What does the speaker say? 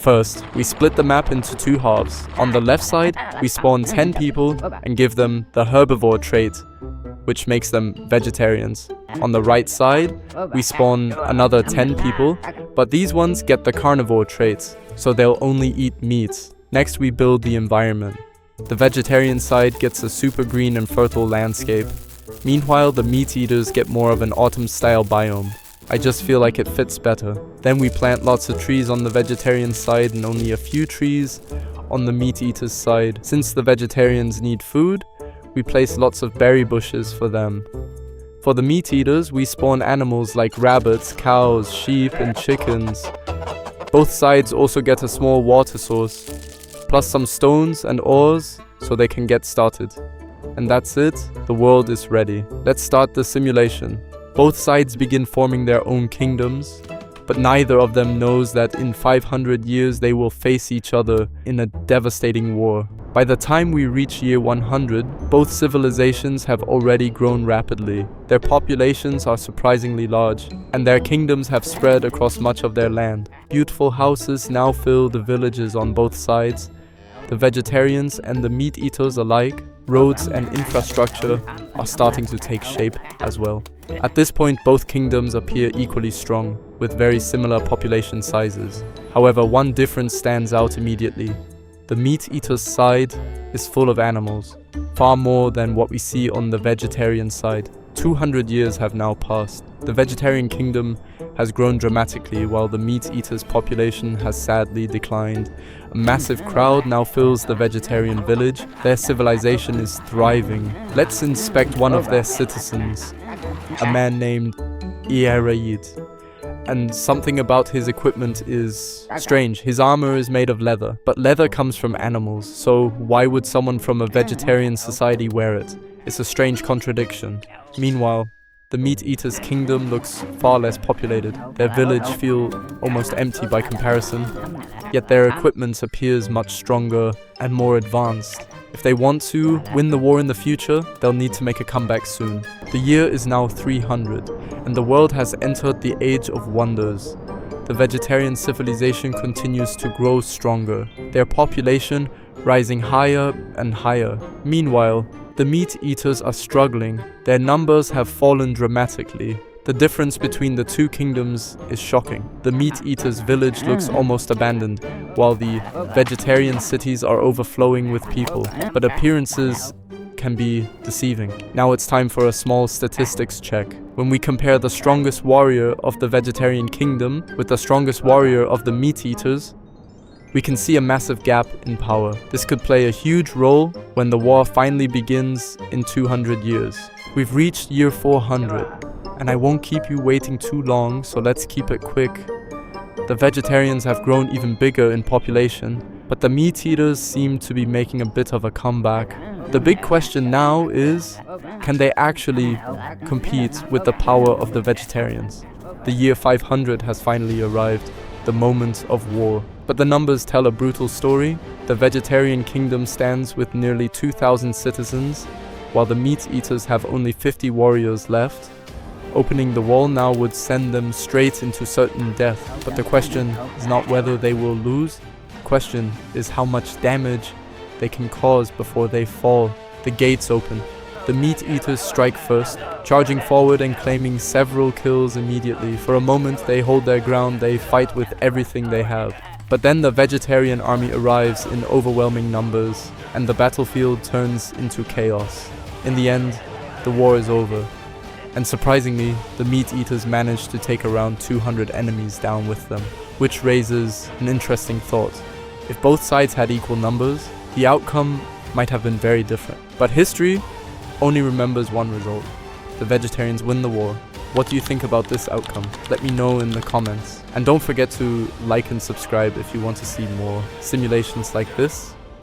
First, we split the map into two halves. On the left side, we spawn 10 people and give them the herbivore trait, which makes them vegetarians. On the right side, we spawn another 10 people, but these ones get the carnivore traits, so they'll only eat meat. Next, we build the environment. The vegetarian side gets a super green and fertile landscape. Meanwhile, the meat eaters get more of an autumn-style biome. I just feel like it fits better. Then we plant lots of trees on the vegetarian side and only a few trees on the meat eaters side. Since the vegetarians need food, we place lots of berry bushes for them. For the meat eaters, we spawn animals like rabbits, cows, sheep, and chickens. Both sides also get a small water source, plus some stones and ores so they can get started. And that's it, the world is ready. Let's start the simulation. Both sides begin forming their own kingdoms, but neither of them knows that in 500 years they will face each other in a devastating war. By the time we reach year 100, both civilizations have already grown rapidly. Their populations are surprisingly large, and their kingdoms have spread across much of their land. Beautiful houses now fill the villages on both sides. The vegetarians and the meat eaters alike, roads and infrastructure are starting to take shape as well. At this point, both kingdoms appear equally strong, with very similar population sizes. However, one difference stands out immediately. The meat eater's side is full of animals, far more than what we see on the vegetarian side. 200 years have now passed. The vegetarian kingdom has grown dramatically while the meat eater's population has sadly declined. A massive crowd now fills the vegetarian village. Their civilization is thriving. Let's inspect one of their citizens, a man named Iyeraid. And something about his equipment is strange. His armor is made of leather, but leather comes from animals, so why would someone from a vegetarian society wear it? It's a strange contradiction. Meanwhile, the meat eater's kingdom looks far less populated. Their village feels almost empty by comparison, yet their equipment appears much stronger and more advanced. If they want to win the war in the future, they'll need to make a comeback soon. The year is now 300, and the world has entered the Age of Wonders. The vegetarian civilization continues to grow stronger, their population rising higher and higher. Meanwhile, the meat eaters are struggling. Their numbers have fallen dramatically. The difference between the two kingdoms is shocking. The meat eaters' village looks almost abandoned, while the vegetarian cities are overflowing with people. But appearances can be deceiving. Now it's time for a small statistics check. When we compare the strongest warrior of the vegetarian kingdom with the strongest warrior of the meat eaters, we can see a massive gap in power. This could play a huge role when the war finally begins in 200 years. We've reached year 400, and I won't keep you waiting too long, so let's keep it quick. The vegetarians have grown even bigger in population, but the meat eaters seem to be making a bit of a comeback. The big question now is, can they actually compete with the power of the vegetarians? The year 500 has finally arrived, the moment of war. But the numbers tell a brutal story. The vegetarian kingdom stands with nearly 2,000 citizens, while the meat eaters have only 50 warriors left. Opening the wall now would send them straight into certain death. But the question is not whether they will lose. The question is how much damage they can cause before they fall. The gates open. The meat eaters strike first, charging forward and claiming several kills immediately. For a moment they hold their ground, they fight with everything they have. But then the vegetarian army arrives in overwhelming numbers, and the battlefield turns into chaos. In the end, the war is over. And surprisingly, the meat eaters manage to take around 200 enemies down with them, which raises an interesting thought. If both sides had equal numbers, the outcome might have been very different. But history only remembers one result. The vegetarians win the war. What do you think about this outcome? Let me know in the comments. And don't forget to like and subscribe if you want to see more simulations like this.